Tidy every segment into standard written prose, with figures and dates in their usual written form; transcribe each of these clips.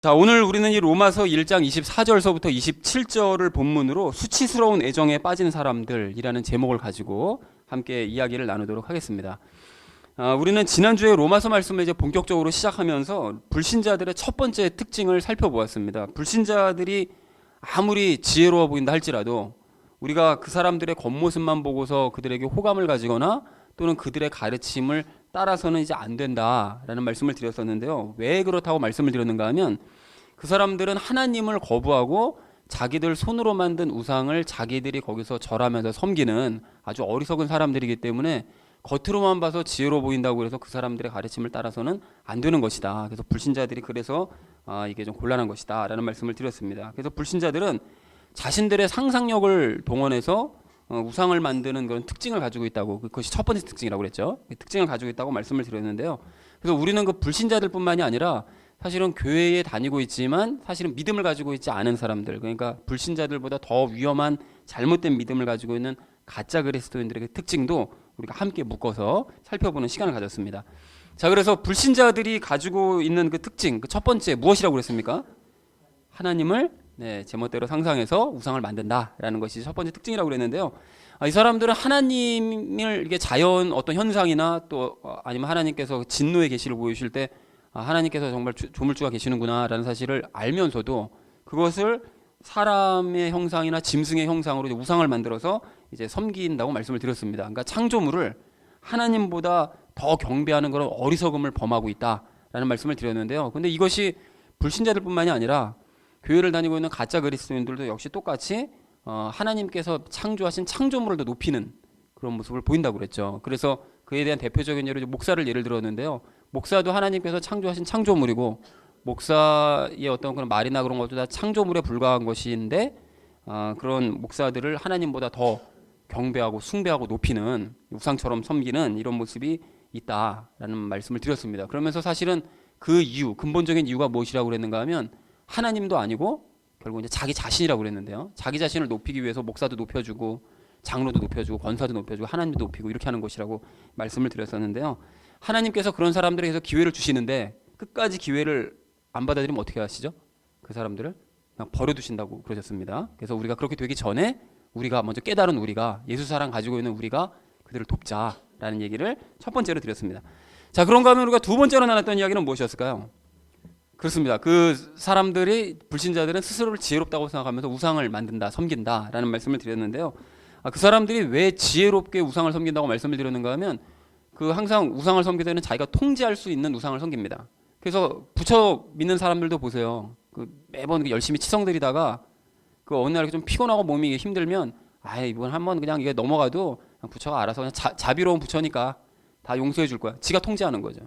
자, 오늘 우리는 이 로마서 1장 24절서부터 27절을 본문으로 수치스러운 애정에 빠진 사람들이라는 제목을 가지고 함께 이야기를 나누도록 하겠습니다. 우리는 지난주에 로마서 말씀을 이제 본격적으로 시작하면서 불신자들의 첫 번째 특징을 살펴보았습니다. 불신자들이 아무리 지혜로워 보인다 할지라도 우리가 그 사람들의 겉모습만 보고서 그들에게 호감을 가지거나 또는 그들의 가르침을 따라서는 이제 안 된다라는 말씀을 드렸었는데요. 왜 그렇다고 말씀을 드렸는가 하면 그 사람들은 하나님을 거부하고 자기들 손으로 만든 우상을 자기들이 거기서 절하면서 섬기는 아주 어리석은 사람들이기 때문에 겉으로만 봐서 지혜로워 보인다고 해서 그 사람들의 가르침을 따라서는 안 되는 것이다. 그래서 불신자들이 그래서 이게 좀 곤란한 것이다 라는 말씀을 드렸습니다. 그래서 불신자들은 자신들의 상상력을 동원해서 우상을 만드는 그런 특징을 가지고 있다고, 그것이 첫 번째 특징이라고 그랬죠. 특징을 가지고 있다고 말씀을 드렸는데요. 그래서 우리는 그 불신자들뿐만이 아니라 사실은 교회에 다니고 있지만 사실은 믿음을 가지고 있지 않은 사람들, 그러니까 불신자들보다 더 위험한 잘못된 믿음을 가지고 있는 가짜 그리스도인들의 특징도 우리가 함께 묶어서 살펴보는 시간을 가졌습니다. 자, 그래서 불신자들이 가지고 있는 그 특징, 그 첫 번째 무엇이라고 그랬습니까? 하나님을 제멋대로 상상해서 우상을 만든다라는 것이 첫 번째 특징이라고 그랬는데요. 이 사람들은 하나님을 이게 자연 어떤 현상이나 또 아니면 하나님께서 진노의 계시를 보여주실 때 하나님께서 정말 조물주가 계시는구나라는 사실을 알면서도 그것을 사람의 형상이나 짐승의 형상으로 이제 우상을 만들어서 이제 섬긴다고 말씀을 드렸습니다. 그러니까 창조물을 하나님보다 더 경배하는 그런 어리석음을 범하고 있다라는 말씀을 드렸는데요. 근데 이것이 불신자들뿐만이 아니라 교회를 다니고 있는 가짜 그리스도인들도 역시 똑같이 하나님께서 창조하신 창조물을 더 높이는 그런 모습을 보인다고 그랬죠. 그래서 그에 대한 대표적인 예로 목사를 예를 들었는데요. 목사도 하나님께서 창조하신 창조물이고 목사의 어떤 그런 말이나 그런 것도 다 창조물에 불과한 것인데 그런 목사들을 하나님보다 더 경배하고 숭배하고 높이는 우상처럼 섬기는 이런 모습이 있다라는 말씀을 드렸습니다. 그러면서 사실은 그 이유, 근본적인 이유가 무엇이라고 그랬는가 하면 하나님도 아니고 결국 이제 자기 자신이라고 그랬는데요. 자기 자신을 높이기 위해서 목사도 높여주고 장로도 높여주고 권사도 높여주고 하나님도 높이고 이렇게 하는 것이라고 말씀을 드렸었는데요. 하나님께서 그런 사람들에게서 기회를 주시는데 끝까지 기회를 안 받아들이면 어떻게 하시죠? 그 사람들을 그냥 버려두신다고 그러셨습니다. 그래서 우리가 그렇게 되기 전에 우리가 먼저 깨달은 우리가 예수 사랑 가지고 있는 우리가 그들을 돕자라는 얘기를 첫 번째로 드렸습니다. 자, 그런가 하면 우리가 두 번째로 나눴던 이야기는 무엇이었을까요? 그렇습니다. 그 사람들이 불신자들은 스스로를 지혜롭다고 생각하면서 우상을 만든다, 섬긴다라는 말씀을 드렸는데요. 그 사람들이 왜 지혜롭게 우상을 섬긴다고 말씀을 드렸는가 하면 그 항상 우상을 섬기게 되는 자기가 통제할 수 있는 우상을 섬깁니다. 그래서 부처 믿는 사람들도 보세요. 그 매번 열심히 치성드리다가 그 어느 날 좀 피곤하고 몸이 힘들면 이번 한번 그냥 이게 넘어가도 그냥 부처가 알아서 그냥 자비로운 부처니까 다 용서해 줄 거야. 지가 통제하는 거죠.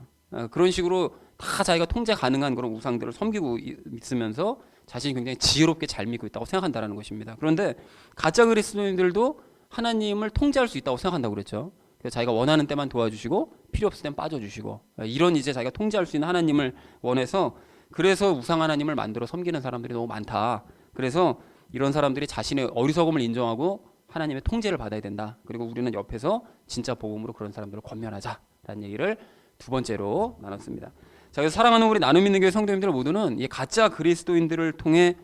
그런 식으로 다 자기가 통제 가능한 그런 우상들을 섬기고 있으면서 자신이 굉장히 지혜롭게 잘 믿고 있다고 생각한다는 것입니다. 그런데 가짜 그리스도인들도 하나님을 통제할 수 있다고 생각한다고 그랬죠. 그래서 자기가 원하는 때만 도와주시고 필요 없을 땐 빠져주시고 이런 이제 자기가 통제할 수 있는 하나님을 원해서 그래서 우상 하나님을 만들어 섬기는 사람들이 너무 많다. 그래서 이런 사람들이 자신의 어리석음을 인정하고 하나님의 통제를 받아야 된다. 그리고 우리는 옆에서 진짜 복음으로 그런 사람들을 권면하자라는 얘기를 두 번째로 나눴습니다. 자, 그래서 사랑하는 우리 나눔 있는 교회 성도님들 모두는 이 가짜 그리스도인들을 통해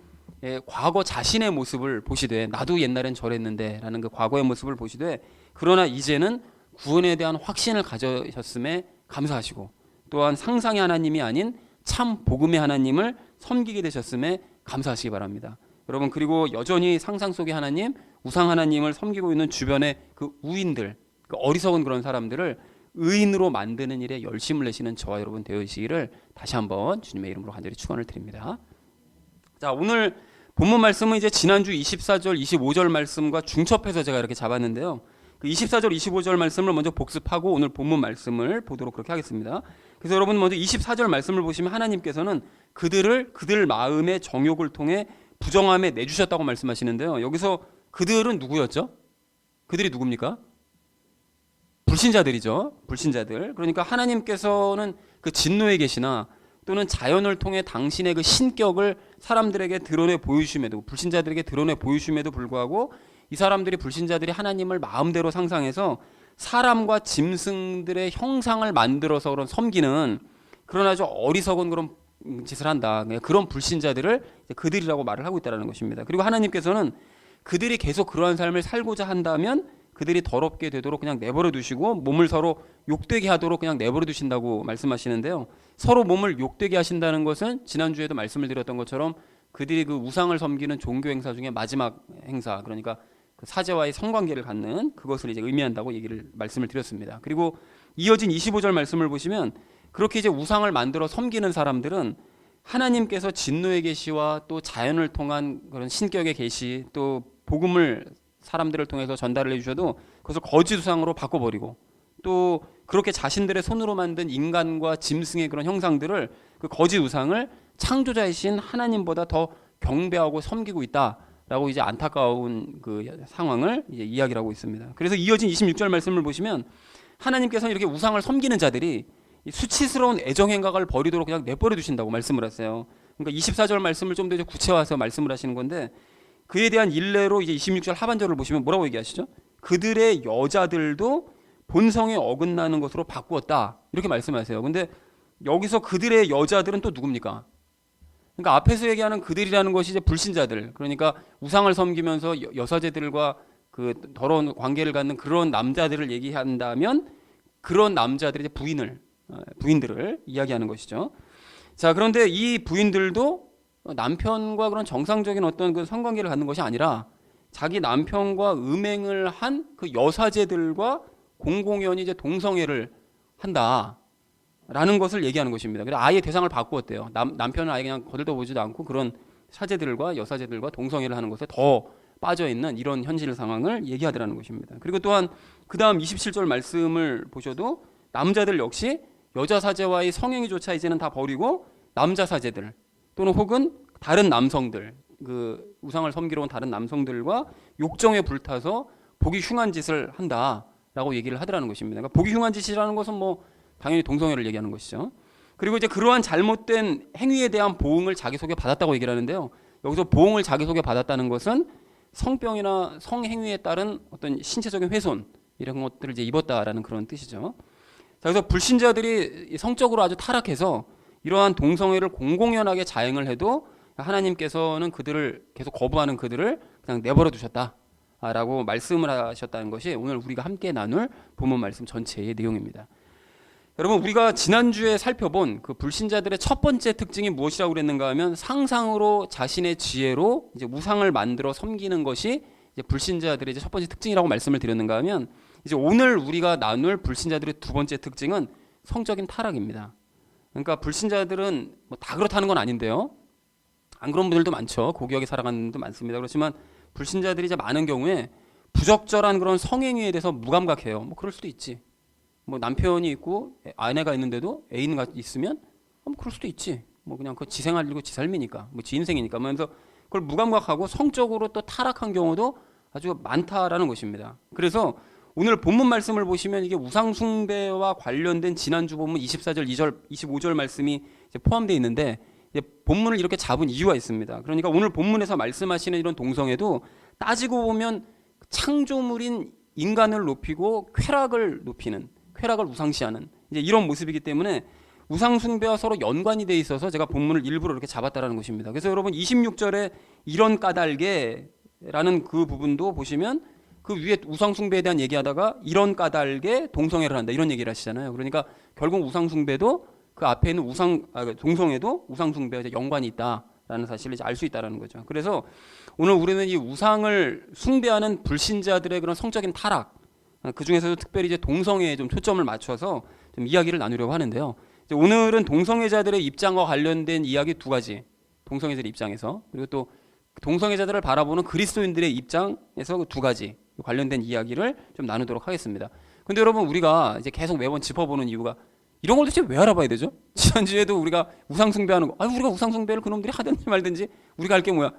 과거 자신의 모습을 보시되 나도 옛날엔 저랬는데 라는 그 과거의 모습을 보시되 그러나 이제는 구원에 대한 확신을 가져셨음에 감사하시고 또한 상상의 하나님이 아닌 참 복음의 하나님을 섬기게 되셨음에 감사하시기 바랍니다. 여러분, 그리고 여전히 상상 속의 하나님, 우상 하나님을 섬기고 있는 주변의 그 우인들, 그 어리석은 그런 사람들을 의인으로 만드는 일에 열심을 내시는 저와 여러분 되시기를 다시 한번 주님의 이름으로 간절히 축원을 드립니다. 자, 오늘 본문 말씀은 이제 지난주 24절, 25절 말씀과 중첩해서 제가 이렇게 잡았는데요. 그 24절, 25절 말씀을 먼저 복습하고 오늘 본문 말씀을 보도록 그렇게 하겠습니다. 그래서 여러분 먼저 24절 말씀을 보시면 하나님께서는 그들 마음의 정욕을 통해 부정함에 내주셨다고 말씀하시는데요. 여기서 그들은 누구였죠? 그들이 누굽니까? 불신자들이죠. 불신자들. 그러니까 하나님께서는 그 진노의 계시나 또는 자연을 통해 당신의 그 신격을 사람들에게 드러내 보여주심에도 불신자들에게 드러내 보여주심에도 불구하고 이 사람들이 불신자들이 하나님을 마음대로 상상해서 사람과 짐승들의 형상을 만들어서 그런 섬기는 그런 아주 어리석은 그런 짓을 한다. 그런 불신자들을 그들이라고 말을 하고 있다는 것입니다. 그리고 하나님께서는 그들이 계속 그러한 삶을 살고자 한다면 그들이 더럽게 되도록 그냥 내버려 두시고 몸을 서로 욕되게 하도록 그냥 내버려 두신다고 말씀하시는데요. 서로 몸을 욕되게 하신다는 것은 지난주에도 말씀을 드렸던 것처럼 그들이 그 우상을 섬기는 종교 행사 중에 마지막 행사, 그러니까 그 사제와의 성관계를 갖는 그것을 이제 의미한다고 말씀을 드렸습니다. 그리고 이어진 25절 말씀을 보시면 그렇게 이제 우상을 만들어 섬기는 사람들은 하나님께서 진노의 계시와 또 자연을 통한 그런 신격의 계시, 또 복음을 사람들을 통해서 전달을 해주셔도 그것을 거짓 우상으로 바꿔버리고, 또 그렇게 자신들의 손으로 만든 인간과 짐승의 그런 형상들을, 그 거짓 우상을 창조자이신 하나님보다 더 경배하고 섬기고 있다라고 이제 안타까운 그 상황을 이제 이야기를 하고 있습니다. 그래서 이어진 26절 말씀을 보시면 하나님께서는 이렇게 우상을 섬기는 자들이 수치스러운 애정 행각을 버리도록 그냥 내버려 두신다고 말씀을 하세요. 그러니까 24절 말씀을 좀 더 구체화해서 말씀을 하시는 건데, 그에 대한 일례로 이제 26절 하반절을 보시면 뭐라고 얘기하시죠? 그들의 여자들도 본성에 어긋나는 것으로 바꾸었다, 이렇게 말씀하세요. 근데 여기서 그들의 여자들은 또 누굽니까? 그러니까 앞에서 얘기하는 그들이라는 것이 이제 불신자들, 그러니까 우상을 섬기면서 여사제들과 그 더러운 관계를 갖는 그런 남자들을 얘기한다면 그런 남자들의 부인들을 이야기하는 것이죠. 자, 그런데 이 부인들도 남편과 그런 정상적인 어떤 그 성관계를 갖는 것이 아니라 자기 남편과 음행을 한 그 여사제들과 공공연히 이제 동성애를 한다라는 것을 얘기하는 것입니다. 그래서 아예 대상을 바꾸었대요. 남편은 아예 그냥 거들떠보지도 않고 그런 사제들과 여사제들과 동성애를 하는 것에 더 빠져 있는 이런 현실 상황을 얘기하더라는 것입니다. 그리고 또한 그 다음 27절 말씀을 보셔도 남자들 역시 여자 사제와의 성행위조차 이제는 다 버리고 남자 사제들 또는 혹은 다른 남성들, 그 우상을 섬기러 온 다른 남성들과 욕정에 불타서 보기 흉한 짓을 한다라고 얘기를 하더라는 것입니다. 그러니까 보기 흉한 짓이라는 것은 뭐 당연히 동성애를 얘기하는 것이죠. 그리고 이제 그러한 잘못된 행위에 대한 보응을 자기 속에 받았다고 얘기를 하는데요. 여기서 보응을 자기 속에 받았다는 것은 성병이나 성행위에 따른 어떤 신체적인 훼손, 이런 것들을 이제 입었다라는 그런 뜻이죠. 자, 그래서 불신자들이 성적으로 아주 타락해서 이러한 동성애를 공공연하게 자행을 해도 하나님께서는 그들을 계속 거부하는 그들을 그냥 내버려 두셨다라고 말씀을 하셨다는 것이 오늘 우리가 함께 나눌 본문 말씀 전체의 내용입니다. 여러분, 우리가 지난주에 살펴본 그 불신자들의 첫 번째 특징이 무엇이라고 그랬는가 하면 상상으로 자신의 지혜로 이제 우상을 만들어 섬기는 것이 이제 불신자들의 이제 첫 번째 특징이라고 말씀을 드렸는가 하면, 이제 오늘 우리가 나눌 불신자들의 두 번째 특징은 성적인 타락입니다. 그러니까 불신자들은 뭐 다 그렇다는 건 아닌데요. 안 그런 분들도 많죠. 고귀하게 살아가는 분들도 많습니다. 그렇지만 불신자들이 이제 많은 경우에 부적절한 그런 성행위에 대해서 무감각해요. 뭐 그럴 수도 있지. 뭐 남편이 있고 아내가 있는데도 애인가 있으면 뭐 그럴 수도 있지. 뭐 그냥 그 지 생활이고 지 삶이니까, 뭐 지 인생이니까. 하면서 그걸 무감각하고 성적으로 또 타락한 경우도 아주 많다라는 것입니다. 그래서 오늘 본문 말씀을 보시면 이게 우상 숭배와 관련된 지난주 본문 24절, 2절, 25절 말씀이 이제 포함되어 있는데, 이제 본문을 이렇게 잡은 이유가 있습니다. 그러니까 오늘 본문에서 말씀하시는 이런 동성애도 따지고 보면 창조물인 인간을 높이고 쾌락을 높이는, 쾌락을 우상시하는 이제 이런 모습이기 때문에 우상 숭배와 서로 연관이 돼 있어서 제가 본문을 일부러 이렇게 잡았다라는 것입니다. 그래서 여러분 26절에 이런 까닭에라는 그 부분도 보시면 그 위에 우상 숭배에 대한 얘기하다가 이런 까닭에 동성애를 한다, 이런 얘기를 하시잖아요. 그러니까 결국 우상 숭배도 그 앞에 있는 동성애도 우상 숭배와 연관이 있다라는 사실을 이제 알 수 있다라는 거죠. 그래서 오늘 우리는 이 우상을 숭배하는 불신자들의 그런 성적인 타락, 그 중에서도 특별히 이제 동성애에 좀 초점을 맞춰서 좀 이야기를 나누려고 하는데요. 이제 오늘은 동성애자들의 입장과 관련된 이야기 두 가지, 동성애자들의 입장에서, 그리고 또 동성애자들을 바라보는 그리스도인들의 입장에서 그 두 가지 관련된 이야기를 좀 나누도록 하겠습니다. 근데 여러분, 우리가 이제 계속 매번 짚어보는 이유가 이런 걸 도대체 왜 알아봐야 되죠? 지난주에도 우리가 우상숭배하는 거, 우리가 우상숭배를 그놈들이 하든지 말든지 우리가 할 게 뭐야?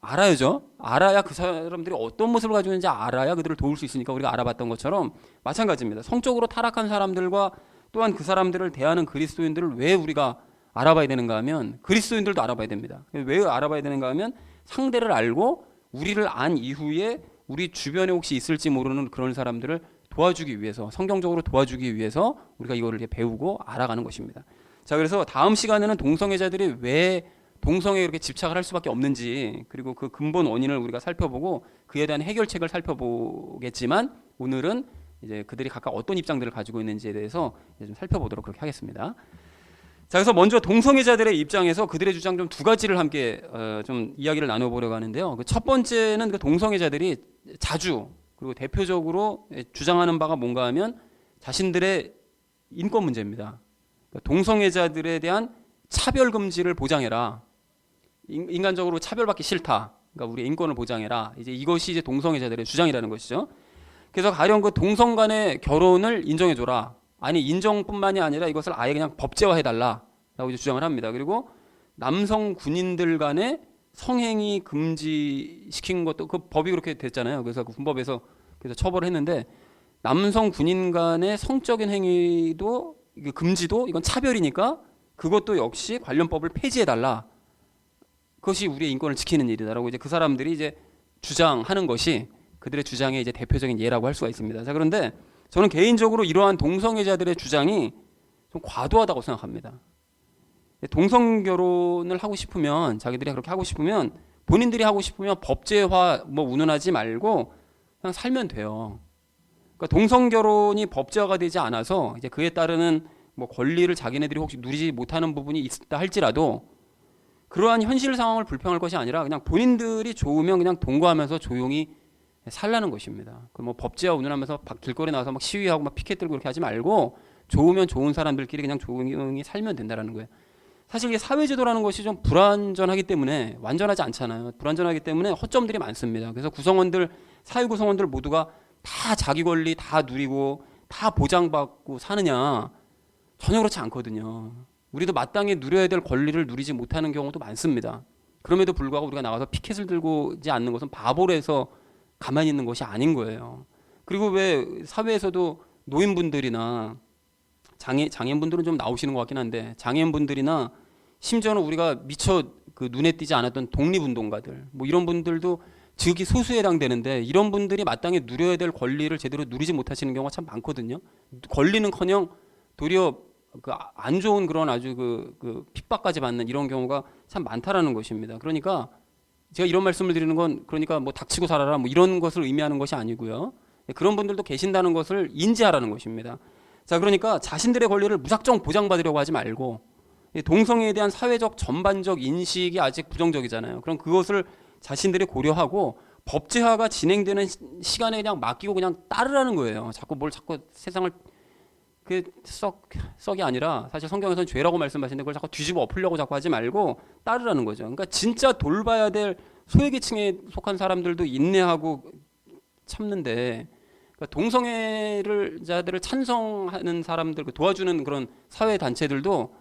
알아야죠. 알아야 그 사람들이 어떤 모습을 가지고 있는지 알아야 그들을 도울 수 있으니까 우리가 알아봤던 것처럼 마찬가지입니다. 성적으로 타락한 사람들과 또한 그 사람들을 대하는 그리스도인들을 왜 우리가 알아봐야 되는가 하면, 그리스도인들도 알아봐야 됩니다. 왜 알아봐야 되는가 하면 상대를 알고 우리를 안 이후에 우리 주변에 혹시 있을지 모르는 그런 사람들을 도와주기 위해서, 성경적으로 도와주기 위해서 우리가 이거를 이렇게 배우고 알아가는 것입니다. 자, 그래서 다음 시간에는 동성애자들이 왜 동성애에 그렇게 집착을 할 수밖에 없는지, 그리고 그 근본 원인을 우리가 살펴보고 그에 대한 해결책을 살펴보겠지만, 오늘은 이제 그들이 각각 어떤 입장들을 가지고 있는지에 대해서 이제 좀 살펴보도록 그렇게 하겠습니다. 자, 그래서 먼저 동성애자들의 입장에서 그들의 주장 좀 두 가지를 함께 좀 이야기를 나눠보려고 하는데요. 그 첫 번째는 그 동성애자들이 자주 그리고 대표적으로 주장하는 바가 뭔가 하면 자신들의 인권 문제입니다. 동성애자들에 대한 차별 금지를 보장해라. 인간적으로 차별받기 싫다. 그러니까 우리의 인권을 보장해라. 이제 이것이 이제 동성애자들의 주장이라는 것이죠. 그래서 가령 그 동성 간의 결혼을 인정해줘라. 아니, 인정뿐만이 아니라 이것을 아예 그냥 법제화해달라라고 이제 주장을 합니다. 그리고 남성 군인들 간의 성행위 금지시킨 것도 그 법이 그렇게 됐잖아요. 그래서 그 군법에서 그래서 처벌을 했는데, 남성 군인 간의 성적인 행위도 금지도 이건 차별이니까 그것도 역시 관련 법을 폐지해달라. 그것이 우리의 인권을 지키는 일이다라고 이제 그 사람들이 이제 주장하는 것이 그들의 주장의 이제 대표적인 예라고 할 수가 있습니다. 자, 그런데 저는 개인적으로 이러한 동성애자들의 주장이 좀 과도하다고 생각합니다. 동성 결혼을 하고 싶으면, 자기들이 그렇게 하고 싶으면, 본인들이 하고 싶으면 법제화 뭐 운운하지 말고 그냥 살면 돼요. 그러니까 동성 결혼이 법제화가 되지 않아서 이제 그에 따르는 뭐 권리를 자기네들이 혹시 누리지 못하는 부분이 있다 할지라도, 그러한 현실 상황을 불평할 것이 아니라 그냥 본인들이 좋으면 그냥 동거하면서 조용히 살라는 것입니다. 그 뭐 법제화 운운하면서 길거리 나와서 막 시위하고 막 피켓 들고 그렇게 하지 말고, 좋으면 좋은 사람들끼리 그냥 조용히 살면 된다라는 거예요. 사실 이게 사회제도라는 것이 좀 불완전하기 때문에, 완전하지 않잖아요. 불완전하기 때문에 허점들이 많습니다. 그래서 구성원들, 사회 구성원들 모두가 다 자기 권리 다 누리고 다 보장받고 사느냐, 전혀 그렇지 않거든요. 우리도 마땅히 누려야 될 권리를 누리지 못하는 경우도 많습니다. 그럼에도 불구하고 우리가 나가서 피켓을 들고지 않는 것은 바보라서 가만히 있는 것이 아닌 거예요. 그리고 왜 사회에서도 노인분들이나 장애인분들은 좀 나오시는 것 같긴 한데, 장애인분들이나 심지어는 우리가 미처 그 눈에 띄지 않았던 독립운동가들, 뭐 이런 분들도 즉이 소수에 해당되는데, 이런 분들이 마땅히 누려야 될 권리를 제대로 누리지 못하시는 경우가 참 많거든요. 권리는커녕 도리어 그 안 좋은 그런 아주 그 핍박까지 받는 이런 경우가 참 많다라는 것입니다. 그러니까 제가 이런 말씀을 드리는 건, 그러니까 뭐 닥치고 살아라 뭐 이런 것을 의미하는 것이 아니고요. 그런 분들도 계신다는 것을 인지하라는 것입니다. 자, 그러니까 자신들의 권리를 무작정 보장받으려고 하지 말고, 동성애에 대한 사회적 전반적 인식이 아직 부정적이잖아요. 그럼 그것을 자신들이 고려하고 법제화가 진행되는 시간에 그냥 맡기고 그냥 따르라는 거예요. 자꾸 세상을 썩이 아니라, 사실 성경에서는 죄라고 말씀하시는데 그걸 자꾸 뒤집어 엎으려고 자꾸 하지 말고 따르라는 거죠. 그러니까 진짜 돌봐야 될 소외계층에 속한 사람들도 인내하고 참는데, 그러니까 동성애자들을 찬성하는 사람들, 도와주는 그런 사회 단체들도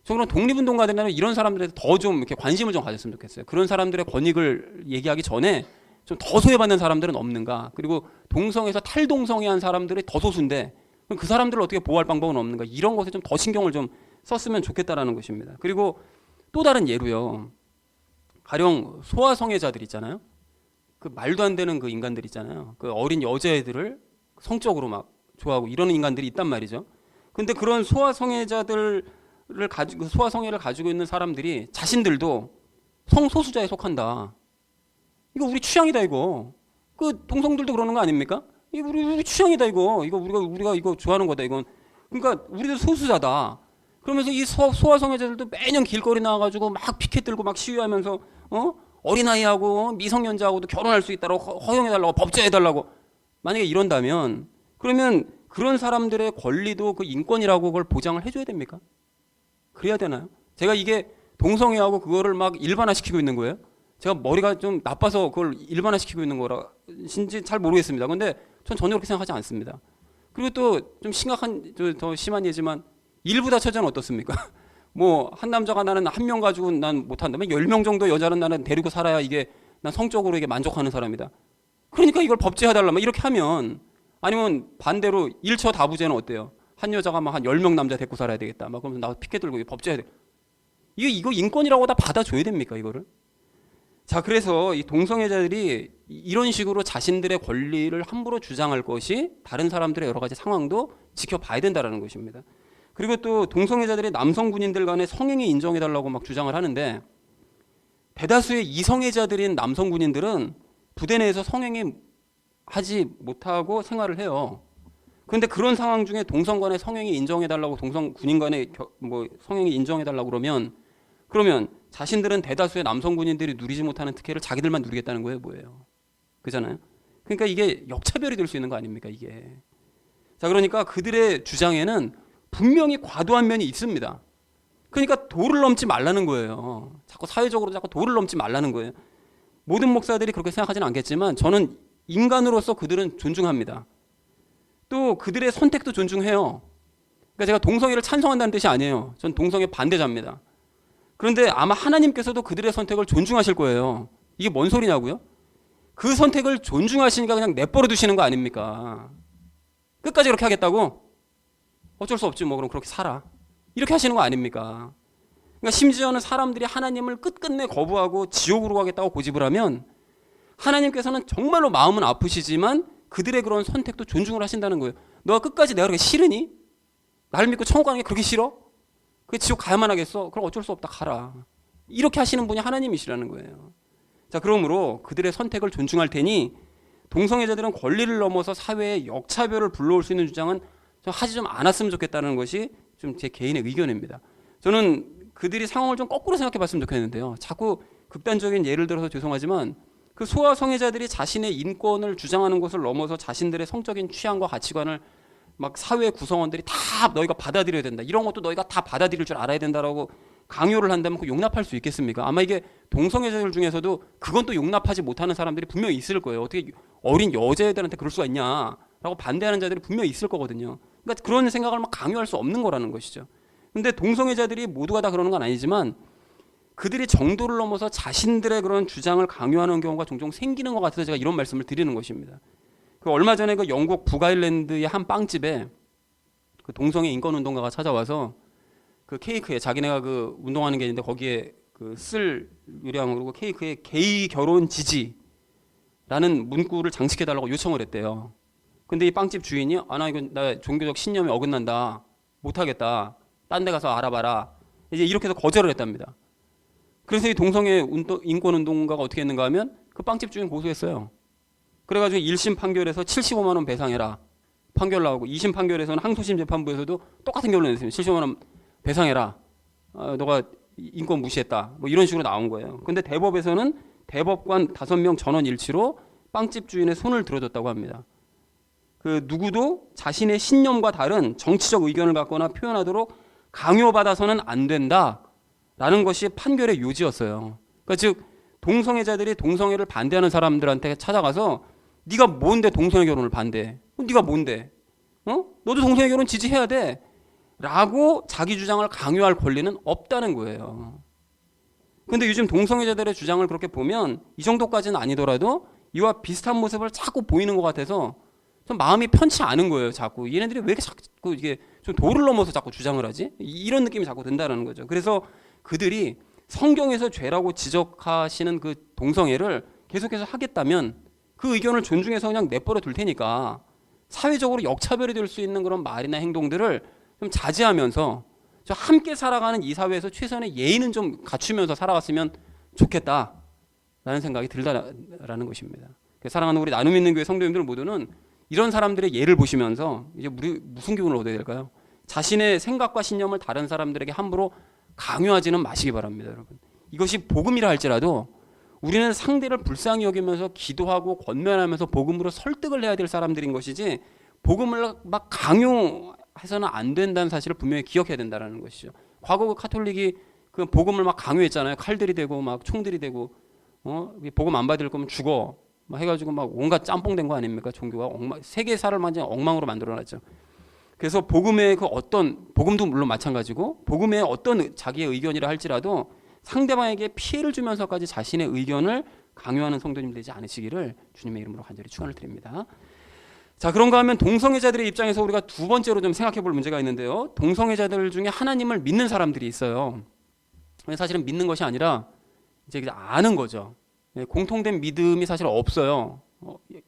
저 그런 독립운동가들이나 이런 사람들에 더 좀 이렇게 관심을 좀 가졌으면 좋겠어요. 그런 사람들의 권익을 얘기하기 전에 좀 더 소외받는 사람들은 없는가? 그리고 동성에서 탈동성애한 사람들이 더 소수인데 그 사람들을 어떻게 보호할 방법은 없는가? 이런 것에 좀 더 신경을 좀 썼으면 좋겠다라는 것입니다. 그리고 또 다른 예로요. 가령 소아성애자들 있잖아요. 그 말도 안 되는 그 인간들 있잖아요. 그 어린 여자애들을 성적으로 막 좋아하고 이러는 인간들이 있단 말이죠. 근데 그런 소아성애자들을 가지고, 소아성애를 가지고 있는 사람들이 자신들도 성소수자에 속한다. 이거 우리 취향이다 이거. 그 동성들도 그러는 거 아닙니까? 이거 우리 취향이다 이거. 이거 우리가 이거 좋아하는 거다 이건. 그러니까 우리도 소수자다. 그러면서 이 소아성애자들도 매년 길거리 나와가지고 막 피켓 들고 막 시위하면서 어린아이하고 미성년자하고도 결혼할 수 있다고 허용해달라고, 법제해달라고. 만약에 이런다면, 그러면 그런 사람들의 권리도 그 인권이라고 그걸 보장을 해줘야 됩니까? 그래야 되나요? 제가 이게 동성애하고 그거를 막 일반화시키고 있는 거예요. 제가 머리가 좀 나빠서 그걸 일반화시키고 있는 거라신지 잘 모르겠습니다. 근데 전 전혀 그렇게 생각하지 않습니다. 그리고 또 좀 심각한, 더 심한 예지만 일부 다처제는 어떻습니까? 뭐 한 남자가 나는 한 명 가지고 난 못한다면 10명 정도 여자는 나는 데리고 살아야 이게 난 성적으로 이게 만족하는 사람이다. 그러니까 이걸 법제해달라 이렇게 하면, 아니면 반대로 일처 다부제는 어때요? 한 여자가 막 한 10명 남자 데리고 살아야 되겠다. 막 그러면 나 피켓 들고 법제해야 돼. 이거 인권이라고 다 받아줘야 됩니까 이거를? 자, 그래서 이 동성애자들이 이런 식으로 자신들의 권리를 함부로 주장할 것이 다른 사람들의 여러 가지 상황도 지켜봐야 된다는 것입니다. 그리고 또 동성애자들이 남성 군인들 간의 성행위 인정해달라고 막 주장을 하는데 대다수의 이성애자들인 남성 군인들은 부대 내에서 성행위 하지 못하고 생활을 해요. 그런데 그런 상황 중에 동성 간의 성행위 인정해달라고 동성 군인 간의 성행위 인정해달라고 그러면 자신들은 대다수의 남성 군인들이 누리지 못하는 특혜를 자기들만 누리겠다는 거예요, 뭐예요? 그잖아요. 그러니까 이게 역차별이 될 수 있는 거 아닙니까, 이게? 자, 그러니까 그들의 주장에는 분명히 과도한 면이 있습니다. 그러니까 도를 넘지 말라는 거예요. 자꾸 사회적으로 자꾸 도를 넘지 말라는 거예요. 모든 목사들이 그렇게 생각하지는 않겠지만 저는 인간으로서 그들은 존중합니다. 또 그들의 선택도 존중해요. 그러니까 제가 동성애를 찬성한다는 뜻이 아니에요. 전 동성애 반대자입니다. 그런데 아마 하나님께서도 그들의 선택을 존중하실 거예요. 이게 뭔 소리냐고요? 그 선택을 존중하시니까 그냥 내버려 두시는 거 아닙니까? 끝까지 그렇게 하겠다고? 어쩔 수 없지 뭐 그럼 그렇게 살아. 이렇게 하시는 거 아닙니까? 그러니까 심지어는 사람들이 하나님을 끝끝내 거부하고 지옥으로 가겠다고 고집을 하면 하나님께서는 정말로 마음은 아프시지만 그들의 그런 선택도 존중을 하신다는 거예요. 너가 끝까지 내가 그렇게 싫으니? 나를 믿고 천국 가는 게 그렇게 싫어? 그게 지옥 가야만 하겠어? 그럼 어쩔 수 없다 가라. 이렇게 하시는 분이 하나님이시라는 거예요. 자, 그러므로 그들의 선택을 존중할 테니 동성애자들은 권리를 넘어서 사회의 역차별을 불러올 수 있는 주장은 좀 하지 좀 않았으면 좋겠다는 것이 좀 제 개인의 의견입니다. 저는 그들이 상황을 좀 거꾸로 생각해 봤으면 좋겠는데요. 자꾸 극단적인 예를 들어서 죄송하지만 그 소아성애자들이 자신의 인권을 주장하는 것을 넘어서 자신들의 성적인 취향과 가치관을 막 사회 구성원들이 다 너희가 받아들여야 된다. 이런 것도 너희가 다 받아들일 줄 알아야 된다라고 강요를 한다면 그 용납할 수 있겠습니까? 아마 이게 동성애자들 중에서도 그건 또 용납하지 못하는 사람들이 분명히 있을 거예요. 어떻게 어린 여자애들한테 그럴 수가 있냐라고 반대하는 자들이 분명히 있을 거거든요. 그러니까 그런 생각을 막 강요할 수 없는 거라는 것이죠. 근데 동성애자들이 모두가 다 그러는 건 아니지만 그들이 정도를 넘어서 자신들의 그런 주장을 강요하는 경우가 종종 생기는 것 같아서 제가 이런 말씀을 드리는 것입니다. 그 얼마 전에 그 영국 북아일랜드의 한 빵집에 그 동성애 인권 운동가가 찾아와서 그 케이크에 자기네가 그 운동하는 게 있는데 거기에 그 쓸 요량으로 케이크에 게이 결혼 지지라는 문구를 장식해달라고 요청을 했대요. 근데 이 빵집 주인이 나 이건 나 종교적 신념에 어긋난다, 못하겠다, 딴 데 가서 알아봐라, 이제 이렇게 해서 거절을 했답니다. 그래서 이 동성애 인권 운동가가 어떻게 했는가 하면 그 빵집 주인 고소했어요. 그래가지고 1심 판결에서 75만 원 배상해라 판결 나오고 2심 판결에서는 항소심 재판부에서도 똑같은 결론을 냈습니다. 75만 원 배상해라. 너가 인권 무시했다. 뭐 이런 식으로 나온 거예요. 근데 대법에서는 대법관 5명 전원 일치로 빵집 주인의 손을 들어줬다고 합니다. 그 누구도 자신의 신념과 다른 정치적 의견을 갖거나 표현하도록 강요받아서는 안 된다라는 것이 판결의 요지였어요. 그러니까 즉 동성애자들이 동성애를 반대하는 사람들한테 찾아가서 네가 뭔데 동성애 결혼을 반대해? 네가 뭔데? 너도 동성애 결혼 지지해야 돼. 라고 자기 주장을 강요할 권리는 없다는 거예요. 근데 요즘 동성애자들의 주장을 그렇게 보면 이 정도까지는 아니더라도 이와 비슷한 모습을 자꾸 보이는 것 같아서 좀 마음이 편치 않은 거예요. 자꾸 얘네들이 왜 이렇게 자꾸 이게 좀 도를 넘어서 자꾸 주장을 하지? 이런 느낌이 자꾸 든다는 거죠. 그래서 그들이 성경에서 죄라고 지적하시는 그 동성애를 계속해서 하겠다면 그 의견을 존중해서 그냥 내버려 둘 테니까 사회적으로 역차별이 될 수 있는 그런 말이나 행동들을 좀 자제하면서 저 함께 살아가는 이 사회에서 최소한의 예의는 좀 갖추면서 살아갔으면 좋겠다라는 생각이 들다라는 것입니다. 사랑하는 우리 나눔 있는 교회 성도님들 모두는 이런 사람들의 예를 보시면서 이제 우리 무슨 교훈을 얻어야 될까요? 자신의 생각과 신념을 다른 사람들에게 함부로 강요하지는 마시기 바랍니다, 여러분. 이것이 복음이라 할지라도 우리는 상대를 불쌍히 여기면서 기도하고 권면하면서 복음으로 설득을 해야 될 사람들인 것이지 복음을 막 강요해서는 안 된다는 사실을 분명히 기억해야 된다는 것이죠. 과거 그 카톨릭이 그 복음을 막 강요했잖아요. 칼들이 되고 막 총들이 되고 복음 안 받을 거면 죽어 막 해가지고 막 온갖 짬뽕 된 거 아닙니까? 종교가 세계사를 완전 엉망으로 만들어놨죠. 그래서 복음의 그 어떤 복음도 물론 마찬가지고 복음의 어떤 자기의 의견이라 할지라도 상대방에게 피해를 주면서까지 자신의 의견을 강요하는 성도님 되지 않으시기를 주님의 이름으로 간절히 축원을 드립니다. 자, 그런가 하면 동성애자들의 입장에서 우리가 두 번째로 좀 생각해 볼 문제가 있는데요. 동성애자들 중에 하나님을 믿는 사람들이 있어요. 사실은 믿는 것이 아니라 이제 아는 거죠. 공통된 믿음이 사실 없어요.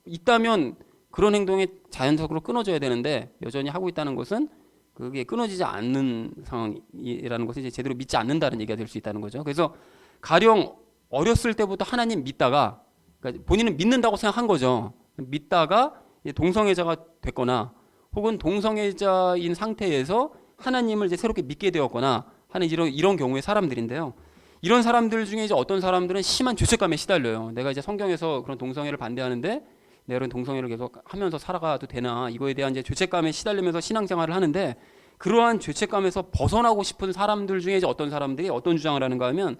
있다면 그런 행동이 자연적으로 끊어져야 되는데 여전히 하고 있다는 것은 그게 끊어지지 않는 상황이라는 것을 이제 제대로 믿지 않는다는 얘기가 될 수 있다는 거죠. 그래서 가령 어렸을 때부터 하나님 믿다가, 그러니까 본인은 믿는다고 생각한 거죠. 믿다가 동성애자가 됐거나 혹은 동성애자인 상태에서 하나님을 이제 새롭게 믿게 되었거나 하는 이런 경우의 사람들인데요. 이런 사람들 중에 이제 어떤 사람들은 심한 죄책감에 시달려요. 내가 이제 성경에서 그런 동성애를 반대하는데 내가 그런 동성애를 계속 하면서 살아가도 되나, 이거에 대한 이제 죄책감에 시달리면서 신앙생활을 하는데, 그러한 죄책감에서 벗어나고 싶은 사람들 중에 이제 어떤 사람들이 어떤 주장을 하는가 하면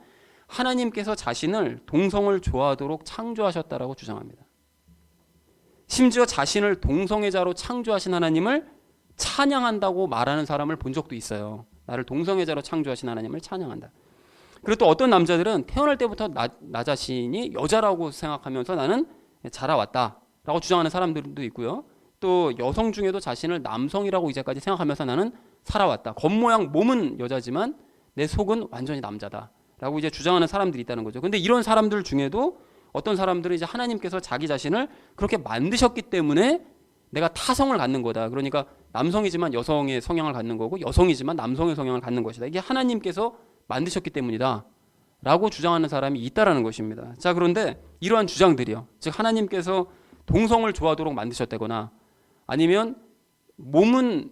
하나님께서 자신을 동성을 좋아하도록 창조하셨다라고 주장합니다. 심지어 자신을 동성애자로 창조하신 하나님을 찬양한다고 말하는 사람을 본 적도 있어요. 나를 동성애자로 창조하신 하나님을 찬양한다. 그리고 또 어떤 남자들은 태어날 때부터 나 자신이 여자라고 생각하면서 나는 자라왔다라고 주장하는 사람들도 있고요. 또 여성 중에도 자신을 남성이라고 이제까지 생각하면서 나는 살아왔다. 겉모양 몸은 여자지만 내 속은 완전히 남자다라고 이제 주장하는 사람들이 있다는 거죠. 근데 이런 사람들 중에도 어떤 사람들은 이제 하나님께서 자기 자신을 그렇게 만드셨기 때문에 내가 타성을 갖는 거다. 그러니까 남성이지만 여성의 성향을 갖는 거고 여성이지만 남성의 성향을 갖는 것이다. 이게 하나님께서 만드셨기 때문이다 라고 주장하는 사람이 있다라는 것입니다. 자, 그런데 이러한 주장들이요, 즉 하나님께서 동성을 좋아하도록 만드셨다거나 아니면 몸은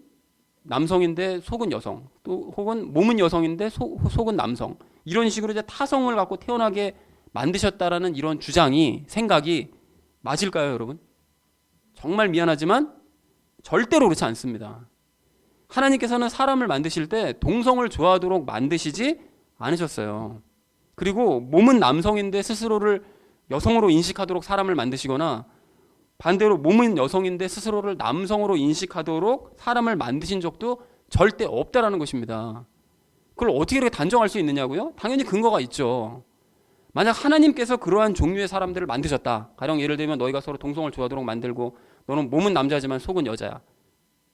남성인데 속은 여성, 또 혹은 몸은 여성인데 속은 남성, 이런 식으로 이제 타성을 갖고 태어나게 만드셨다라는 이런 주장이, 생각이 맞을까요, 여러분? 정말 미안하지만 절대로 그렇지 않습니다. 하나님께서는 사람을 만드실 때 동성을 좋아하도록 만드시지 않으셨어요. 그리고 몸은 남성인데 스스로를 여성으로 인식하도록 사람을 만드시거나 반대로 몸은 여성인데 스스로를 남성으로 인식하도록 사람을 만드신 적도 절대 없다라는 것입니다. 그걸 어떻게 이렇게 단정할 수 있느냐고요? 당연히 근거가 있죠. 만약 하나님께서 그러한 종류의 사람들을 만드셨다, 가령 예를 들면 너희가 서로 동성을 좋아하도록 만들고 너는 몸은 남자지만 속은 여자야,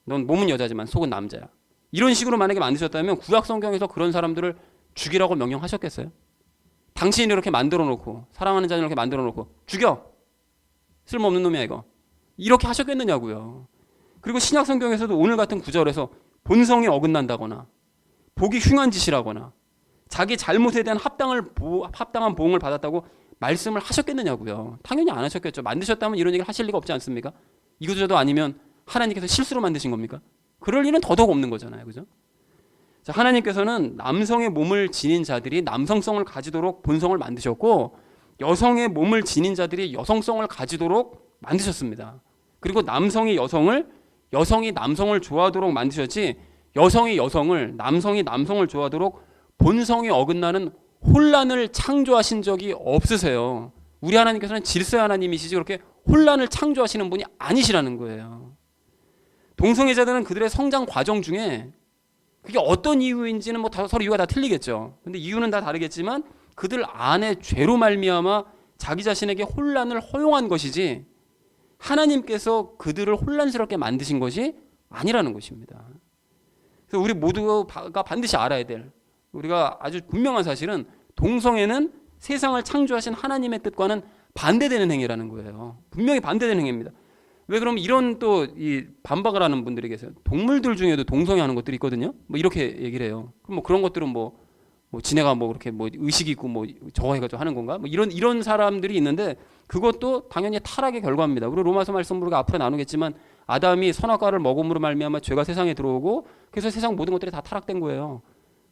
넌 몸은 여자지만 속은 남자야, 이런 식으로 만약에 만드셨다면 구약 성경에서 그런 사람들을 죽이라고 명령하셨겠어요? 당신이 이렇게 만들어 놓고, 사랑하는 자를 이렇게 만들어 놓고 죽여, 쓸모없는 놈이야 이거, 이렇게 하셨겠느냐고요. 그리고 신약 성경에서도 오늘 같은 구절에서 본성에 어긋난다거나 보기 흉한 짓이라거나 자기 잘못에 대한 합당한 보응을 받았다고 말씀을 하셨겠느냐고요. 당연히 안 하셨겠죠. 만드셨다면 이런 얘기를 하실 리가 없지 않습니까? 이거조차도 아니면 하나님께서 실수로 만드신 겁니까? 그럴 일은 더더욱 없는 거잖아요. 그죠? 자, 하나님께서는 남성의 몸을 지닌 자들이 남성성을 가지도록 본성을 만드셨고, 여성의 몸을 지닌 자들이 여성성을 가지도록 만드셨습니다. 그리고 남성이 여성을, 여성이 남성을 좋아하도록 만드셨지, 여성이 여성을, 남성이 남성을 좋아하도록 본성에 어긋나는 혼란을 창조하신 적이 없으세요. 우리 하나님께서는 질서의 하나님이시지 그렇게 혼란을 창조하시는 분이 아니시라는 거예요. 동성애자들은 그들의 성장 과정 중에 그게 어떤 이유인지는 뭐 서로 이유가 다 틀리겠죠. 근데 이유는 다 다르겠지만 그들 안에 죄로 말미암아 자기 자신에게 혼란을 허용한 것이지 하나님께서 그들을 혼란스럽게 만드신 것이 아니라는 것입니다. 그래서 우리 모두가 반드시 알아야 될, 우리가 아주 분명한 사실은 동성애는 세상을 창조하신 하나님의 뜻과는 반대되는 행위라는 거예요. 분명히 반대되는 행위입니다. 왜 그럼 이런 또 이 반박을 하는 분들이 계세요. 동물들 중에도 동성애 하는 것들이 있거든요. 뭐 이렇게 얘기를 해요. 그럼 뭐 그런 것들은 뭐 지네가 뭐 그렇게 뭐 의식이 있고 뭐 저거 해가지고 하는 건가? 뭐 이런 사람들이 있는데 그것도 당연히 타락의 결과입니다. 우리 로마서 말씀 우리가 앞으로 나누겠지만 아담이 선악과를 먹음으로 말미암아 죄가 세상에 들어오고 그래서 세상 모든 것들이 다 타락된 거예요.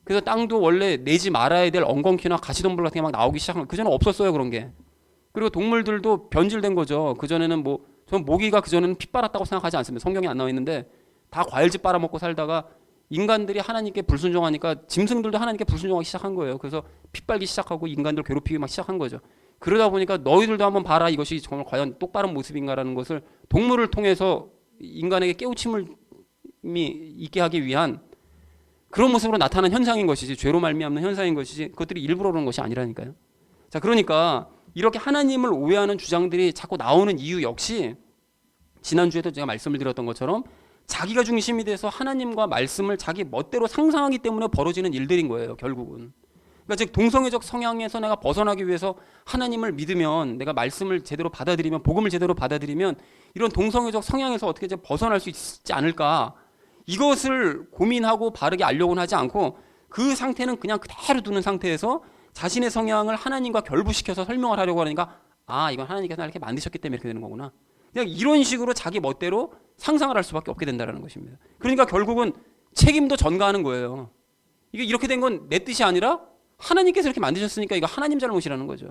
그래서 땅도 원래 내지 말아야 될 엉겅퀴나 가시덤불 같은 게 막 나오기 시작한 거예요. 그전에 없었어요, 그런 게. 그리고 동물들도 변질된 거죠. 그전에는 전 모기가 그전에는 피 빨았다고 생각하지 않습니다. 성경에 안 나와 있는데 다 과일즙 빨아먹고 살다가 인간들이 하나님께 불순종하니까 짐승들도 하나님께 불순종하기 시작한 거예요. 그래서 피 빨기 시작하고 인간들 괴롭히기 막 시작한 거죠. 그러다 보니까 너희들도 한번 봐라, 이것이 정말 과연 똑바른 모습인가라는 것을 동물을 통해서 인간에게 깨우침을 있게 하기 위한 그런 모습으로 나타난 현상인 것이지, 죄로 말미암는 현상인 것이지 그것들이 일부러 그런 것이 아니라니까요. 자, 그러니까 이렇게 하나님을 오해하는 주장들이 자꾸 나오는 이유 역시 지난주에도 제가 말씀을 드렸던 것처럼 자기가 중심이 돼서 하나님과 말씀을 자기 멋대로 상상하기 때문에 벌어지는 일들인 거예요, 결국은. 그러니까 즉 동성애적 성향에서 내가 벗어나기 위해서 하나님을 믿으면, 내가 말씀을 제대로 받아들이면, 복음을 제대로 받아들이면 이런 동성애적 성향에서 어떻게 이제 벗어날 수 있지 않을까, 이것을 고민하고 바르게 알려고는 하지 않고 그 상태는 그냥 그대로 두는 상태에서 자신의 성향을 하나님과 결부시켜서 설명을 하려고 하니까 이건 하나님께서 나를 이렇게 만드셨기 때문에 이렇게 되는 거구나. 그냥 이런 식으로 자기 멋대로 상상을 할 수밖에 없게 된다는 것입니다. 그러니까 결국은 책임도 전가하는 거예요. 이게 이렇게 된 건 내 뜻이 아니라 하나님께서 이렇게 만드셨으니까 이거 하나님 잘못이라는 거죠.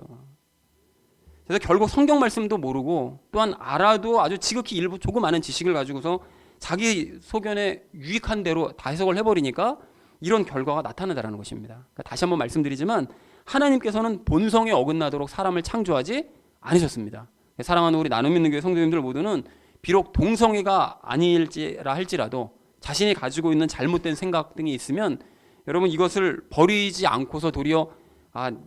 그래서 결국 성경 말씀도 모르고 또한 알아도 아주 지극히 일부 조금 아는 지식을 가지고서 자기 소견에 유익한 대로 다 해석을 해버리니까 이런 결과가 나타난다는 것입니다. 그러니까 다시 한번 말씀드리지만 하나님께서는 본성에 어긋나도록 사람을 창조하지 않으셨습니다. 사랑하는 우리 나눔 있는 교회 성도님들 모두는 비록 동성애가 아닐지라 할지라도 자신이 가지고 있는 잘못된 생각 등이 있으면 여러분 이것을 버리지 않고서 도리어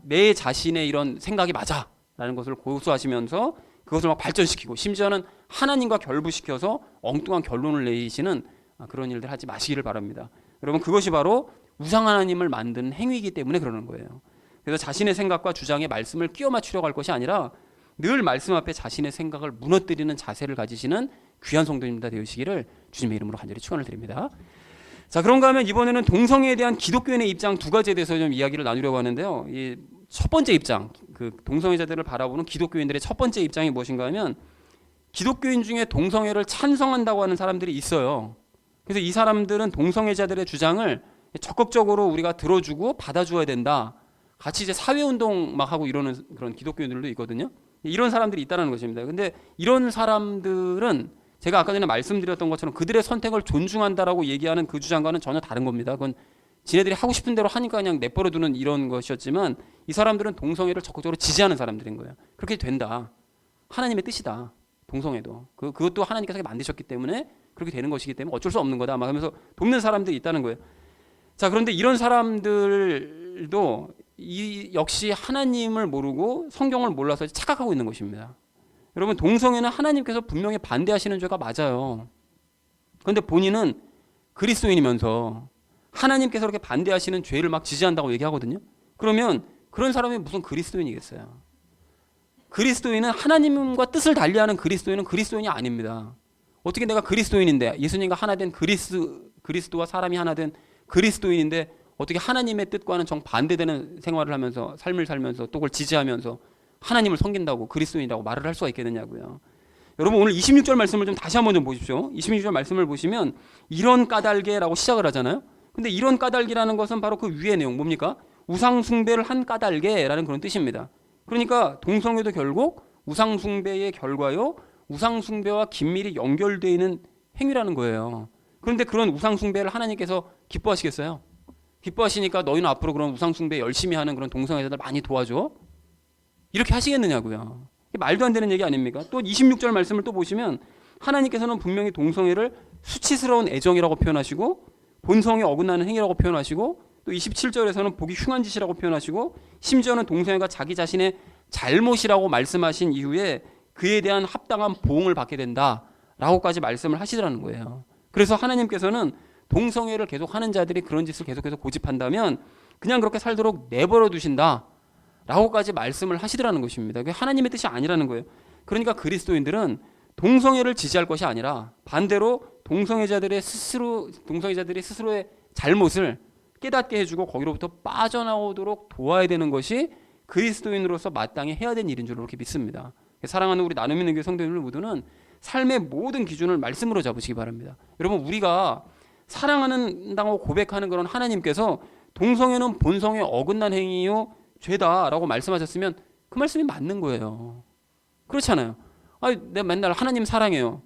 내 자신의 이런 생각이 맞아라는 것을 고수하시면서 그것을 막 발전시키고 심지어는 하나님과 결부시켜서 엉뚱한 결론을 내리시는 그런 일들 하지 마시기를 바랍니다. 여러분 그것이 바로 우상 하나님을 만든 행위이기 때문에 그러는 거예요. 그래서 자신의 생각과 주장에 말씀을 끼워 맞추려고 할 것이 아니라 늘 말씀 앞에 자신의 생각을 무너뜨리는 자세를 가지시는 귀한 성도님들 되시기를 주님의 이름으로 간절히 축원을 드립니다. 자, 그런가 하면 이번에는 동성애에 대한 기독교인의 입장 두 가지에 대해서 좀 이야기를 나누려고 하는데요. 이 첫 번째 입장, 그 동성애자들을 바라보는 기독교인들의 첫 번째 입장이 무엇인가 하면 기독교인 중에 동성애를 찬성한다고 하는 사람들이 있어요. 그래서 이 사람들은 동성애자들의 주장을 적극적으로 우리가 들어주고 받아줘야 된다. 같이 이제 사회운동 막 하고 이러는 그런 기독교인들도 있거든요. 이런 사람들이 있다는 것입니다. 근데 이런 사람들은 제가 아까 전에 말씀드렸던 것처럼 그들의 선택을 존중한다라고 얘기하는 그 주장과는 전혀 다른 겁니다. 그건 지네들이 하고 싶은 대로 하니까 그냥 내버려두는 이런 것이었지만 이 사람들은 동성애를 적극적으로 지지하는 사람들인 거예요. 그렇게 된다. 하나님의 뜻이다. 동성애도. 그것도 하나님께서 만드셨기 때문에 그렇게 되는 것이기 때문에 어쩔 수 없는 거다. 막 하면서 돕는 사람들이 있다는 거예요. 자, 그런데 이런 사람들도 역시 하나님을 모르고 성경을 몰라서 착각하고 있는 것입니다. 여러분 동성애는 하나님께서 분명히 반대하시는 죄가 맞아요. 그런데 본인은 그리스도인이면서 하나님께서 그렇게 반대하시는 죄를 막 지지한다고 얘기하거든요. 그러면 그런 사람이 무슨 그리스도인이겠어요. 그리스도인은 하나님과 뜻을 달리하는 그리스도인은 그리스도인이 아닙니다. 어떻게 내가 그리스도인인데 예수님과 하나 된 그리스도와 사람이 하나 된 그리스도인인데 어떻게 하나님의 뜻과는 정반대되는 생활을 하면서 삶을 살면서 또 그걸 지지하면서 하나님을 섬긴다고 그리스도인이라고 말을 할 수가 있겠느냐고요. 여러분 오늘 26절 말씀을 좀 다시 한번 좀 보십시오. 26절 말씀을 보시면 이런 까닭에라고 시작을 하잖아요. 근데 이런 까닭이라는 것은 바로 그 위의 내용 뭡니까? 우상 숭배를 한 까닭에라는 그런 뜻입니다. 그러니까 동성애도 결국 우상 숭배의 결과요. 우상 숭배와 긴밀히 연결되어 있는 행위라는 거예요. 그런데 그런 우상 숭배를 하나님께서 기뻐하시겠어요? 기뻐하시니까 너희는 앞으로 그런 우상 숭배 열심히 하는 그런 동성애자들 많이 도와줘? 이렇게 하시겠느냐고요. 말도 안 되는 얘기 아닙니까? 또 26절 말씀을 또 보시면 하나님께서는 분명히 동성애를 수치스러운 애정이라고 표현하시고 본성에 어긋나는 행위라고 표현하시고 또 27절에서는 보기 흉한 짓이라고 표현하시고 심지어는 동성애가 자기 자신의 잘못이라고 말씀하신 이후에 그에 대한 합당한 보응을 받게 된다라고까지 말씀을 하시더라는 거예요. 그래서 하나님께서는 동성애를 계속 하는 자들이 그런 짓을 계속해서 고집한다면 그냥 그렇게 살도록 내버려 두신다 라고까지 말씀을 하시더라는 것입니다. 그게 하나님의 뜻이 아니라는 거예요. 그러니까 그리스도인들은 동성애를 지지할 것이 아니라 반대로 동성애자들이 스스로의 잘못을 깨닫게 해주고 거기로부터 빠져나오도록 도와야 되는 것이 그리스도인으로서 마땅히 해야 되는 일인 줄로 그렇게 믿습니다. 사랑하는 우리 나눔 있는 교회 성도님들 모두는 삶의 모든 기준을 말씀으로 잡으시기 바랍니다. 여러분 우리가 사랑한다고 고백하는 그런 하나님께서 동성애는 본성에 어긋난 행위요 죄다라고 말씀하셨으면 그 말씀이 맞는 거예요. 그렇잖아요. 내가 맨날 하나님 사랑해요.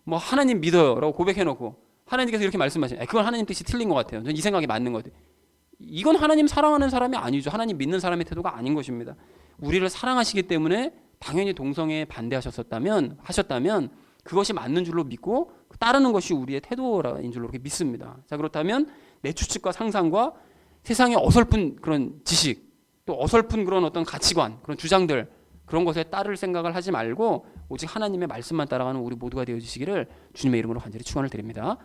뭐 하나님 믿어요라고 고백해놓고 하나님께서 이렇게 말씀하시면 그건 하나님 뜻이 틀린 것 같아요. 저는 이 생각이 맞는 것 같아요. 이건 하나님 사랑하는 사람이 아니죠. 하나님 믿는 사람의 태도가 아닌 것입니다. 우리를 사랑하시기 때문에 당연히 동성애에 반대하셨다면 그것이 맞는 줄로 믿고 따르는 것이 우리의 태도인 줄로 그렇게 믿습니다. 자, 그렇다면 내 추측과 상상과 세상의 어설픈 그런 지식 또 어설픈 그런 어떤 가치관 그런 주장들 그런 것에 따를 생각을 하지 말고 오직 하나님의 말씀만 따라가는 우리 모두가 되어주시기를 주님의 이름으로 간절히 축원을 드립니다.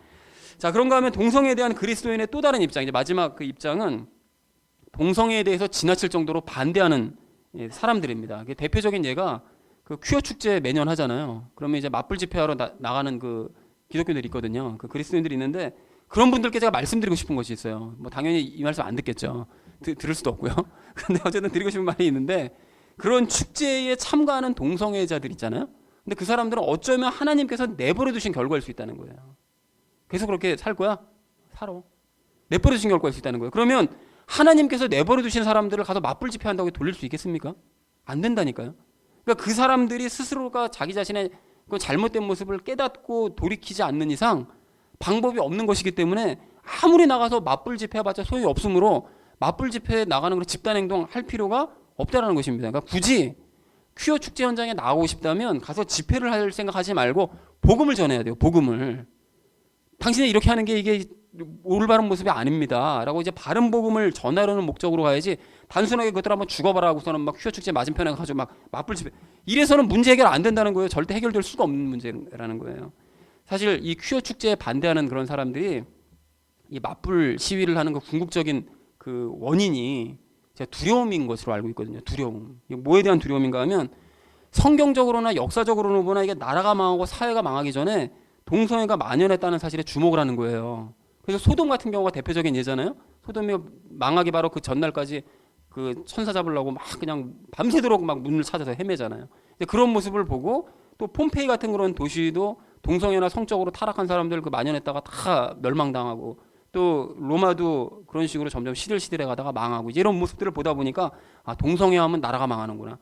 자, 그런가 하면 동성애에 대한 그리스도인의 또 다른 입장, 이제 마지막 그 입장은 동성애에 대해서 지나칠 정도로 반대하는 사람들입니다. 대표적인 예가 그 퀴어 축제 매년 하잖아요. 그러면 이제 맞불 집회하러 나가는 그 기독교인들이 있거든요. 그 그리스도인들이 있는데 그런 분들께 제가 말씀드리고 싶은 것이 있어요. 뭐 당연히 이 말씀 안 듣겠죠. 들을 수도 없고요. 근데 어쨌든 드리고 싶은 말이 있는데, 그런 축제에 참가하는 동성애자들 있잖아요. 근데 그 사람들은 어쩌면 하나님께서 내버려 두신 결과일 수 있다는 거예요. 계속 그렇게 살 거야? 살아. 내버려 두신 결과일 수 있다는 거예요. 그러면 하나님께서 내버려 두신 사람들을 가서 맞불 집회한다고 돌릴 수 있겠습니까? 안 된다니까요. 그러니까 그 사람들이 스스로가 자기 자신의 그 잘못된 모습을 깨닫고 돌이키지 않는 이상 방법이 없는 것이기 때문에 아무리 나가서 맞불 집회해봤자 소용이 없으므로 맞불 집회에 나가는 그런 집단 행동 할 필요가 없다라는 것입니다. 그러니까 굳이 퀴어 축제 현장에 나가고 싶다면 가서 집회를 할 생각하지 말고 복음을 전해야 돼요. 복음을. 당신이 이렇게 하는 게 이게 올바른 모습이 아닙니다 라고 이제 바른 복음을 전하려는 목적으로 가야지, 단순하게 그것들 한번 죽어봐라 하고서는 막 퀴어 축제 맞은편에 가서 막 맞불 집회, 이래서는 문제 해결 안 된다는 거예요. 절대 해결될 수가 없는 문제라는 거예요. 사실 이 퀴어 축제에 반대하는 그런 사람들이 이 맞불 시위를 하는 그 궁극적인 그 원인이 제가 두려움인 것으로 알고 있거든요. 두려움. 이게 뭐에 대한 두려움인가 하면, 성경적으로나 역사적으로는 보나 이게 나라가 망하고 사회가 망하기 전에 동성애가 만연했다는 사실에 주목을 하는 거예요. 그래서 소돔 같은 경우가 대표적인 예잖아요. 소돔이 망하기 바로 그 전날까지 그 천사 잡으려고 막 그냥 밤새도록 막 문을 찾아서 헤매잖아요. 그런 모습을 보고, 또 폼페이 같은 그런 도시도 동성애나 성적으로 타락한 사람들 그 만연했다가 다 멸망당하고, 또 로마도 그런 식으로 점점 시들시들해 가다가 망하고, 이런 모습들을 보다 보니까 아, 동성애하면 나라가 망하는구나.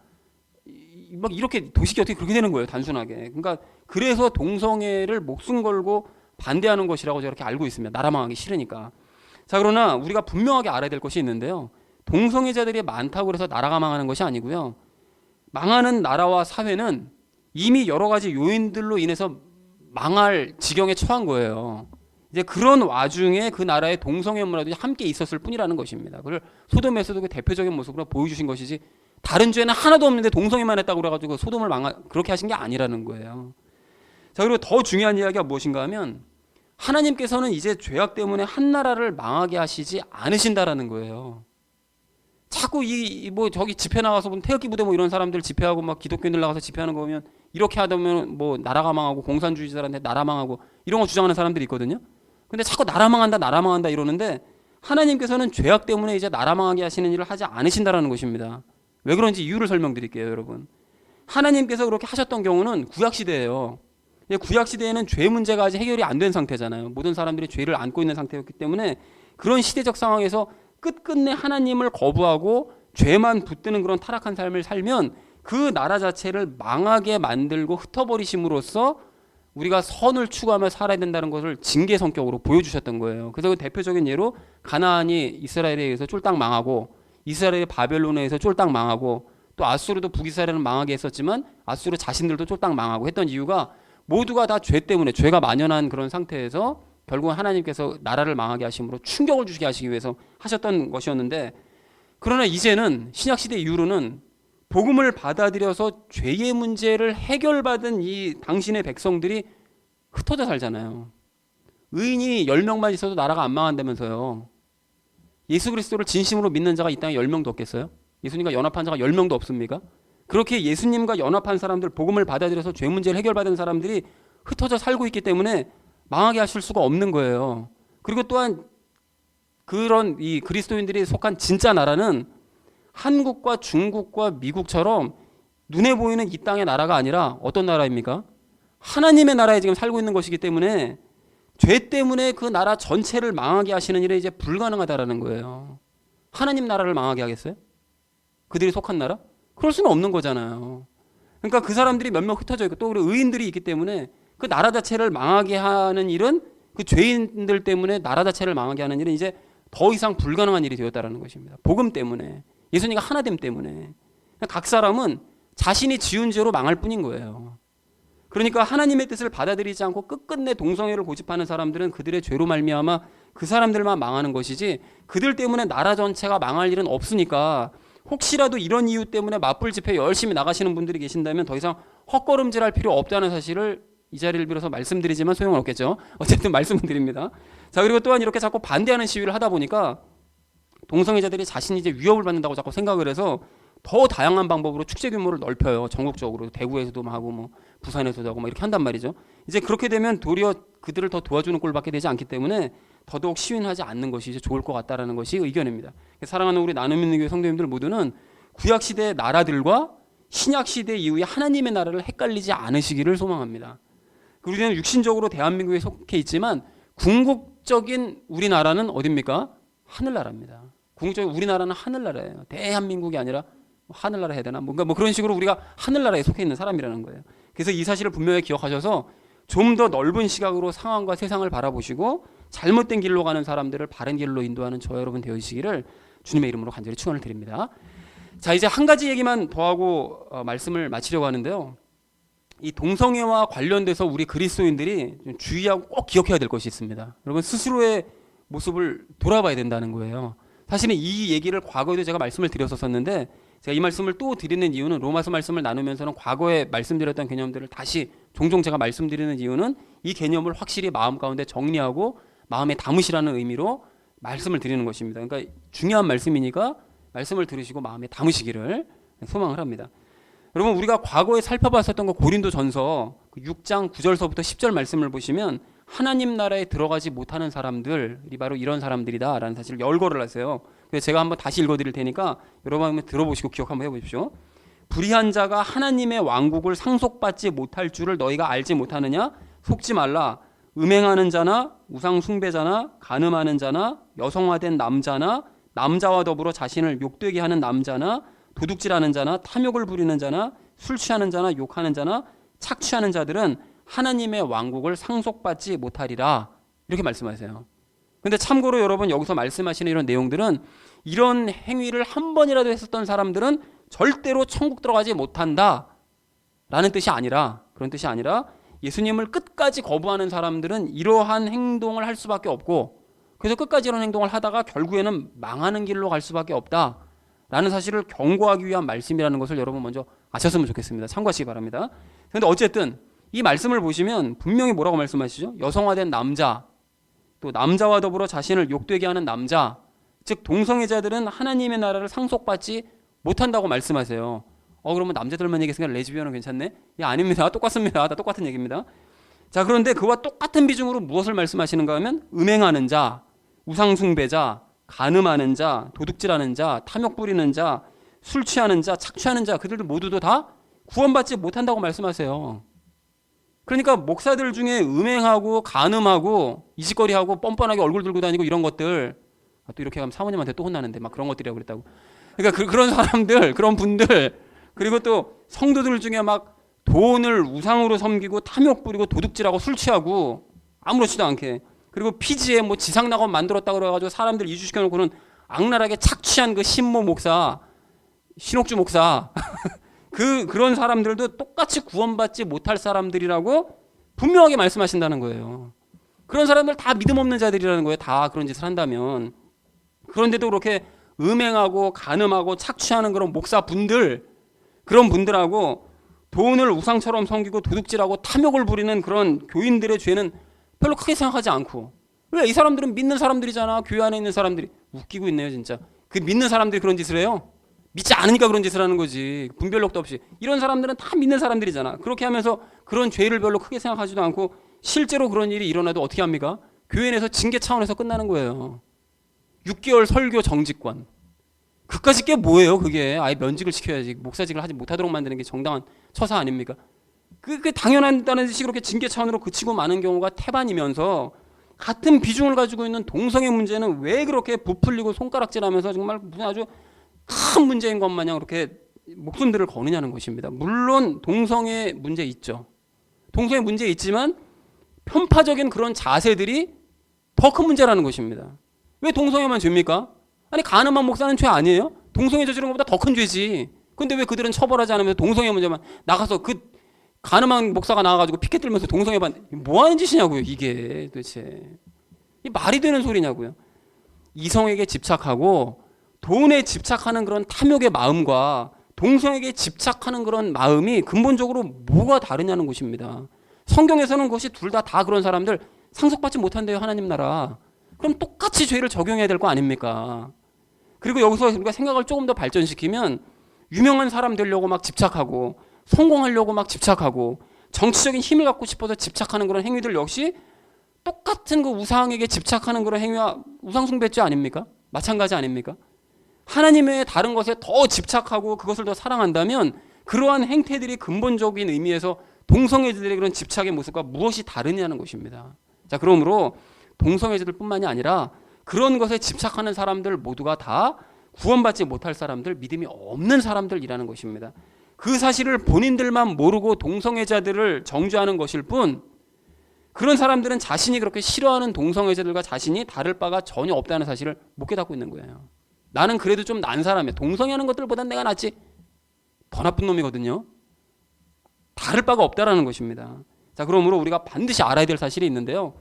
막 이렇게 도식이 어떻게 그렇게 되는 거예요, 단순하게. 그러니까 그래서 동성애를 목숨 걸고 반대하는 것이라고 저렇게 알고 있습니다. 나라 망하기 싫으니까. 자, 그러나 우리가 분명하게 알아야 될 것이 있는데요. 동성애자들이 많다고 해서 나라가 망하는 것이 아니고요. 망하는 나라와 사회는 이미 여러 가지 요인들로 인해서 망할 지경에 처한 거예요. 이제 그런 와중에 그 나라의 동성애 문화도 함께 있었을 뿐이라는 것입니다. 그걸 소돔에서도 그 대표적인 모습으로 보여주신 것이지, 다른 죄는 하나도 없는데 동성애만 했다고 그래가지고 소돔을 그렇게 하신 게 아니라는 거예요. 자, 그리고 더 중요한 이야기가 무엇인가 하면, 하나님께서는 이제 죄악 때문에 한 나라를 망하게 하시지 않으신다라는 거예요. 자꾸 뭐 저기 집회 나가서 태극기 부대 뭐 이런 사람들 집회하고 막 기독교인들 나가서 집회하는 거 보면, 이렇게 하다 보면 뭐 나라가 망하고 공산주의자들한테 나라 망하고 이런 거 주장하는 사람들이 있거든요. 근데 자꾸 나라 망한다 이러는데, 하나님께서는 죄악 때문에 이제 나라 망하게 하시는 일을 하지 않으신다라는 것입니다. 왜 그런지 이유를 설명드릴게요, 여러분. 하나님께서 그렇게 하셨던 경우는 구약시대예요. 구약시대에는 죄 문제가 아직 해결이 안 된 상태잖아요. 모든 사람들이 죄를 안고 있는 상태였기 때문에, 그런 시대적 상황에서 끝끝내 하나님을 거부하고 죄만 붙드는 그런 타락한 삶을 살면 그 나라 자체를 망하게 만들고 흩어버리심으로써 우리가 선을 추구하며 살아야 된다는 것을 징계 성격으로 보여주셨던 거예요. 그래서 그 대표적인 예로 가나안이 이스라엘에 의해서 쫄딱 망하고, 이스라엘이 바벨론에 의해서 쫄딱 망하고, 또 아수르도 북이스라엘을 망하게 했었지만 아수르 자신들도 쫄딱 망하고 했던 이유가 모두가 다 죄 때문에, 죄가 만연한 그런 상태에서 결국 하나님께서 나라를 망하게 하심으로 충격을 주게 하시기 위해서 하셨던 것이었는데, 그러나 이제는 신약시대 이후로는 복음을 받아들여서 죄의 문제를 해결받은 이 당신의 백성들이 흩어져 살잖아요. 의인이 10명만 있어도 나라가 안 망한다면서요. 예수 그리스도를 진심으로 믿는 자가 이 땅에 10명도 없겠어요? 예수님과 연합한 자가 10명도 없습니까? 그렇게 예수님과 연합한 사람들, 복음을 받아들여서 죄 문제를 해결받은 사람들이 흩어져 살고 있기 때문에 망하게 하실 수가 없는 거예요. 그리고 또한 그런 이 그리스도인들이 속한 진짜 나라는 한국과 중국과 미국처럼 눈에 보이는 이 땅의 나라가 아니라 어떤 나라입니까? 하나님의 나라에 지금 살고 있는 것이기 때문에 죄 때문에 그 나라 전체를 망하게 하시는 일은 이제 불가능하다라는 거예요. 하나님 나라를 망하게 하겠어요? 그들이 속한 나라? 그럴 수는 없는 거잖아요. 그러니까 그 사람들이 몇 명 흩어져 있고, 또 우리 의인들이 있기 때문에 그 나라 자체를 망하게 하는 일은, 그 죄인들 때문에 나라 자체를 망하게 하는 일은 이제 더 이상 불가능한 일이 되었다라는 것입니다. 복음 때문에, 예수님과 하나됨 때문에. 각 사람은 자신이 지은 죄로 망할 뿐인 거예요. 그러니까 하나님의 뜻을 받아들이지 않고 끝끝내 동성애를 고집하는 사람들은 그들의 죄로 말미암아 그 사람들만 망하는 것이지, 그들 때문에 나라 전체가 망할 일은 없으니까, 혹시라도 이런 이유 때문에 맞불 집회 열심히 나가시는 분들이 계신다면 더 이상 헛걸음질할 필요 없다는 사실을 이 자리를 빌어서 말씀드리지만 소용은 없겠죠. 어쨌든 말씀을 드립니다. 자, 그리고 또한 이렇게 자꾸 반대하는 시위를 하다 보니까 동성애자들이 자신이 이제 위협을 받는다고 자꾸 생각을 해서 더 다양한 방법으로 축제 규모를 넓혀요. 전국적으로 대구에서도 하고 뭐 부산에서도 하고 막 이렇게 한단 말이죠. 이제 그렇게 되면 도리어 그들을 더 도와주는 꼴밖에 되지 않기 때문에 더더욱 시인하지 않는 것이 이제 좋을 것 같다라는 것이 의견입니다. 사랑하는 우리 나눔 있는 교회 성도님들 모두는 구약 시대의 나라들과 신약 시대 이후에 하나님의 나라를 헷갈리지 않으시기를 소망합니다. 우리는 육신적으로 대한민국에 속해 있지만 궁극적인 우리나라는 어디입니까? 하늘나라입니다. 궁극적인 우리나라는 하늘나라예요. 대한민국이 아니라 하늘나라 해야 되나? 뭔가 뭐 그런 식으로 우리가 하늘나라에 속해 있는 사람이라는 거예요. 그래서 이 사실을 분명히 기억하셔서 좀 더 넓은 시각으로 상황과 세상을 바라보시고 잘못된 길로 가는 사람들을 바른 길로 인도하는 저와 여러분 되어주시기를 주님의 이름으로 간절히 축원을 드립니다. 자, 이제 한 가지 얘기만 더 하고 말씀을 마치려고 하는데요. 이 동성애와 관련돼서 우리 그리스도인들이 좀 주의하고 꼭 기억해야 될 것이 있습니다. 여러분 스스로의 모습을 돌아봐야 된다는 거예요. 사실은 이 얘기를 과거에도 제가 말씀을 드렸었는데 제가 이 말씀을 또 드리는 이유는 로마서 말씀을 나누면서는 과거에 말씀드렸던 개념들을 다시 종종 제가 말씀드리는 이유는 이 개념을 확실히 마음 가운데 정리하고 마음에 담으시라는 의미로 말씀을 드리는 것입니다. 그러니까 중요한 말씀이니까 말씀을 들으시고 마음에 담으시기를 소망을 합니다. 여러분 우리가 과거에 살펴봤었던 거 고린도전서 6장 9절서부터 10절 말씀을 보시면 하나님 나라에 들어가지 못하는 사람들이 바로 이런 사람들이다라는 사실을 열거를 하세요. 그래서 제가 한번 다시 읽어드릴 테니까 여러분 한번 들어보시고 기억 한번 해보십시오. 불의한 자가 하나님의 왕국을 상속받지 못할 줄을 너희가 알지 못하느냐? 속지 말라. 음행하는 자나 우상 숭배자나 간음하는 자나 여성화된 남자나 남자와 더불어 자신을 욕되게 하는 남자나 도둑질하는 자나 탐욕을 부리는 자나 술 취하는 자나 욕하는 자나 착취하는 자들은 하나님의 왕국을 상속받지 못하리라 이렇게 말씀하세요. 근데 참고로 여러분 여기서 말씀하시는 이런 내용들은 이런 행위를 한 번이라도 했었던 사람들은 절대로 천국 들어가지 못한다 라는 뜻이 아니라 그런 뜻이 아니라 예수님을 끝까지 거부하는 사람들은 이러한 행동을 할 수밖에 없고 그래서 끝까지 이런 행동을 하다가 결국에는 망하는 길로 갈 수밖에 없다 라는 사실을 경고하기 위한 말씀이라는 것을 여러분 먼저 아셨으면 좋겠습니다. 참고하시기 바랍니다. 그런데 어쨌든 이 말씀을 보시면 분명히 뭐라고 말씀하시죠? 여성화된 남자, 또 남자와 더불어 자신을 욕되게 하는 남자, 즉 동성애자들은 하나님의 나라를 상속받지 못한다고 말씀하세요. 그러면 남자들만 얘기했으니까 레즈비언은 괜찮네? 아닙니다. 똑같습니다. 다 똑같은 얘기입니다. 자, 그런데 그와 똑같은 비중으로 무엇을 말씀하시는가 하면 음행하는 자, 우상숭배자, 간음하는 자, 도둑질하는 자, 탐욕 부리는 자, 술 취하는 자, 착취하는 자 그들도 모두도 다 구원받지 못한다고 말씀하세요. 그러니까 목사들 중에 음행하고 간음하고 이짓거리하고 뻔뻔하게 얼굴 들고 다니고 이런 것들 또 이렇게 하면 사모님한테 또 혼나는데 막 그런 것들이라고 그랬다고. 그러니까 그런 사람들, 그런 분들 그리고 또 성도들 중에 막 돈을 우상으로 섬기고 탐욕 부리고 도둑질하고 술 취하고 아무렇지도 않게 그리고 피지에 뭐 지상낙원 만들었다고 그래가지고 사람들 이주시켜놓고는 악랄하게 착취한 그 신모 목사, 신옥주 목사 그런 사람들도 똑같이 구원받지 못할 사람들이라고 분명하게 말씀하신다는 거예요. 그런 사람들 다 믿음 없는 자들이라는 거예요. 다 그런 짓을 한다면. 그런데도 그렇게 음행하고 간음하고 착취하는 그런 목사분들 그런 분들하고 돈을 우상처럼 섬기고 도둑질하고 탐욕을 부리는 그런 교인들의 죄는 별로 크게 생각하지 않고 왜 이 사람들은 믿는 사람들이잖아. 교회 안에 있는 사람들이 웃기고 있네요 진짜. 그 믿는 사람들이 그런 짓을 해요? 믿지 않으니까 그런 짓을 하는 거지. 분별력도 없이. 이런 사람들은 다 믿는 사람들이잖아. 그렇게 하면서 그런 죄를 별로 크게 생각하지도 않고 실제로 그런 일이 일어나도 어떻게 합니까? 교회 내에서 징계 차원에서 끝나는 거예요. 6개월 설교 정직권. 그까짓 게 뭐예요 그게. 아예 면직을 시켜야지. 목사직을 하지 못하도록 만드는 게 정당한 처사 아닙니까? 그게 당연하다는 식으로 이렇게 징계 차원으로 그치고 마는 경우가 태반이면서 같은 비중을 가지고 있는 동성애 문제는 왜 그렇게 부풀리고 손가락질하면서 정말 무슨 아주 큰 문제인 것 마냥 그렇게 목숨들을 거느냐는 것입니다. 물론 동성애 문제 있죠. 동성애 문제 있지만 편파적인 그런 자세들이 더 큰 문제라는 것입니다. 왜 동성애만 죄입니까? 아니 간음한 목사는 죄 아니에요? 동성애 저지른 것보다 더 큰 죄지. 근데 왜 그들은 처벌하지 않으면서 동성애 문제만 나가서 그 간음한 목사가 나와가지고 피켓 들면서 동성애 뭐 하는 짓이냐고요 이게 도대체. 이 말이 되는 소리냐고요. 이성에게 집착하고 돈에 집착하는 그런 탐욕의 마음과 동성에게 집착하는 그런 마음이 근본적으로 뭐가 다르냐는 것입니다. 성경에서는 그것이 둘 다 그런 사람들 상속받지 못한대요 하나님 나라. 그럼 똑같이 죄를 적용해야 될 거 아닙니까? 그리고 여기서 우리가 생각을 조금 더 발전시키면 유명한 사람 되려고 막 집착하고 성공하려고 막 집착하고 정치적인 힘을 갖고 싶어서 집착하는 그런 행위들 역시 똑같은 그 우상에게 집착하는 그런 행위와 우상숭배죄 아닙니까? 마찬가지 아닙니까? 하나님의 다른 것에 더 집착하고 그것을 더 사랑한다면 그러한 행태들이 근본적인 의미에서 동성애자들의 그런 집착의 모습과 무엇이 다르냐는 것입니다. 자, 그러므로 동성애자들뿐만이 아니라 그런 것에 집착하는 사람들 모두가 다 구원받지 못할 사람들, 믿음이 없는 사람들이라는 것입니다. 그 사실을 본인들만 모르고 동성애자들을 정죄하는 것일 뿐, 그런 사람들은 자신이 그렇게 싫어하는 동성애자들과 자신이 다를 바가 전혀 없다는 사실을 못 깨닫고 있는 거예요. 나는 그래도 좀 난 사람이야. 동성애하는 것들보단 내가 낫지. 더 나쁜 놈이거든요. 다를 바가 없다라는 것입니다. 자, 그러므로 우리가 반드시 알아야 될 사실이 있는데요.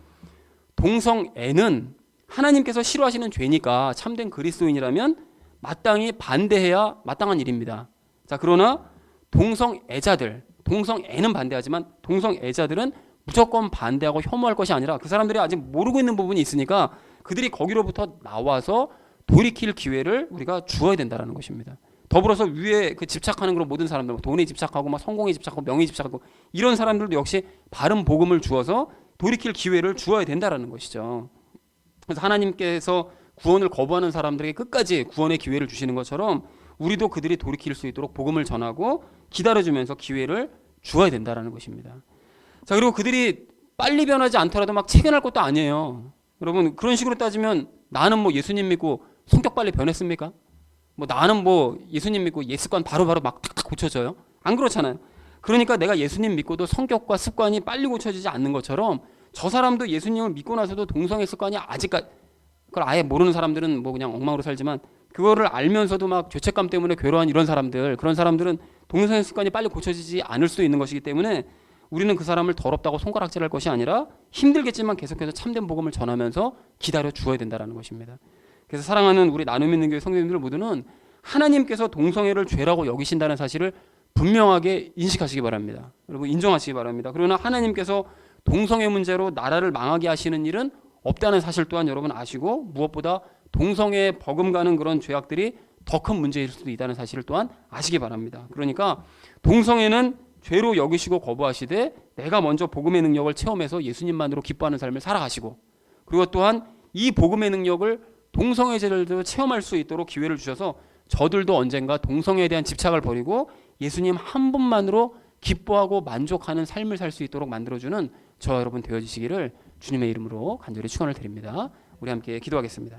동성애는 하나님께서 싫어하시는 죄니까 참된 그리스도인이라면 마땅히 반대해야 마땅한 일입니다. 자, 그러나 동성애는 반대하지만 동성애자들은 무조건 반대하고 혐오할 것이 아니라 그 사람들이 아직 모르고 있는 부분이 있으니까 그들이 거기로부터 나와서 돌이킬 기회를 우리가 주어야 된다는 것입니다. 더불어서 위에 그 집착하는 그런 모든 사람들, 돈에 집착하고 막 성공에 집착하고 명예에 집착하고 이런 사람들도 역시 바른 복음을 주어서 돌이킬 기회를 주어야 된다는 것이죠. 그래서 하나님께서 구원을 거부하는 사람들에게 끝까지 구원의 기회를 주시는 것처럼 우리도 그들이 돌이킬 수 있도록 복음을 전하고 기다려주면서 기회를 주어야 된다는 것입니다. 자, 그리고 그들이 빨리 변하지 않더라도 막 체견할 것도 아니에요. 여러분, 그런 식으로 따지면 나는 뭐 예수님 믿고 성격 빨리 변했습니까? 뭐 나는 뭐 예수님 믿고 예습관 바로바로 막 탁탁 고쳐져요? 안 그렇잖아요. 그러니까 내가 예수님 믿고도 성격과 습관이 빨리 고쳐지지 않는 것처럼 저 사람도 예수님을 믿고 나서도 동성애 습관이 아직까지, 그걸 아예 모르는 사람들은 뭐 그냥 엉망으로 살지만 그거를 알면서도 막 죄책감 때문에 괴로워한 이런 사람들, 그런 사람들은 동성애 습관이 빨리 고쳐지지 않을 수도 있는 것이기 때문에 우리는 그 사람을 더럽다고 손가락질할 것이 아니라 힘들겠지만 계속해서 참된 복음을 전하면서 기다려 주어야 된다는 것입니다. 그래서 사랑하는 우리 나눔 있는 교회 성도님들 모두는 하나님께서 동성애를 죄라고 여기신다는 사실을 분명하게 인식하시기 바랍니다. 여러분, 인정하시기 바랍니다. 그러나 하나님께서 동성애 문제로 나라를 망하게 하시는 일은 없다는 사실 또한 여러분 아시고, 무엇보다 동성애에 버금가는 그런 죄악들이 더 큰 문제일 수도 있다는 사실을 또한 아시기 바랍니다. 그러니까 동성애는 죄로 여기시고 거부하시되 내가 먼저 복음의 능력을 체험해서 예수님만으로 기뻐하는 삶을 살아가시고, 그리고 또한 이 복음의 능력을 동성애자들도 체험할 수 있도록 기회를 주셔서 저들도 언젠가 동성애에 대한 집착을 버리고 예수님 한 분만으로 기뻐하고 만족하는 삶을 살 수 있도록 만들어주는 저와 여러분 되어주시기를 주님의 이름으로 간절히 축원을 드립니다. 우리 함께 기도하겠습니다.